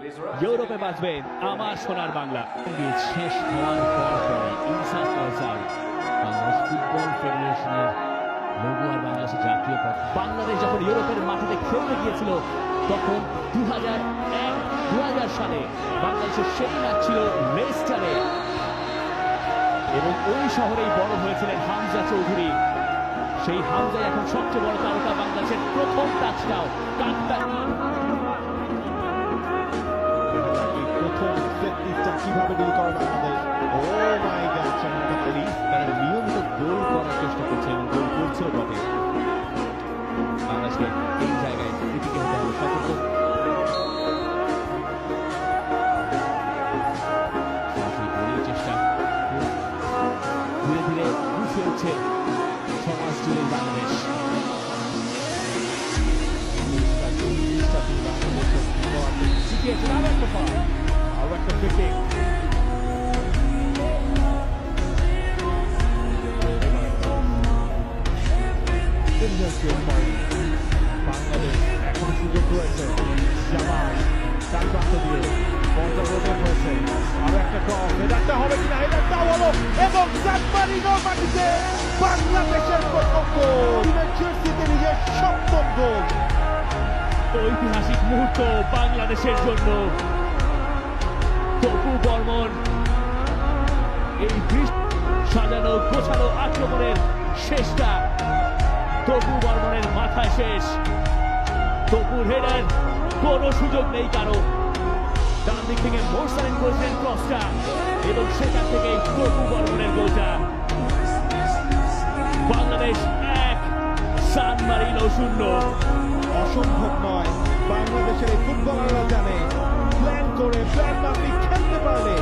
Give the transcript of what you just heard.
ইউরোপে বাঁচবেন আমার সোনার বাংলা। শেষ হওয়ার পর ইনসাফ ফয়সাল বাংলাদেশ ফুটবল ফেডারেশনের লোগো আর বাংলাদেশের জাতীয় পতাকা। বাংলাদেশ যখন ইউরোপের মাটিতে খেলতে গিয়েছিল তখন 2001-2000 সালে বাংলাদেশের সেই ম্যাচ ছিল লেস্টারে এবং ওই শহরেই বড় হয়েছিলেন হামজা চৌধুরী। সেই হামজাই এখন সবচেয়ে বড় তারকা, বাংলাদেশের প্রথম টাচডাউন কিভাবে ডিল করে বাংলাদেশ। ও মাই গড, চমৎকার আলী তারা নিয়মিত গোল করার চেষ্টা করছে এবং গোল করছেও বটে। বাংলাদেশকে এই জায়গায় এদিকে হতে হবে সতর্ক। চেষ্টা ধীরে ধীরে বুঝে উঠছে সমাজ জুড়ে বাংলাদেশ। আরো একটা ফ্রি বাংলাদেশ এখন সুযোগ রয়েছে। জামাল তার প্রান্ত দিয়ে বলটা রোটেট হয়েছে, আরো একটা ক্রস, হেডারটা হবে কিনা, হেডারটা হলো এবং সানমারিনোর মাটিতে বাংলাদেশের প্রথম গোল, জার্সিতে নিজের সপ্তম গোল। ঐতিহাসিক মুহূর্ত বাংলাদেশের জন্য। তপু বর্মন এই সাজানো গোছানো আক্রমণের শেষটা তপু বর্মনের মাথায় শেষ। তপুর হেডার, কোনো সুযোগ নেই কারো। ডান দিক থেকে মোরসালিন করেছিলেন ক্রসটা এবং সেখান থেকে তপু বর্মনের গোলটা। বাংলাদেশ 1, সান মারিনো 0। অসম্ভব নয়, বাংলাদেশের এই ফুটবলাররা জানে প্ল্যান করে প্ল্যান মাফিক খেলতে পারলে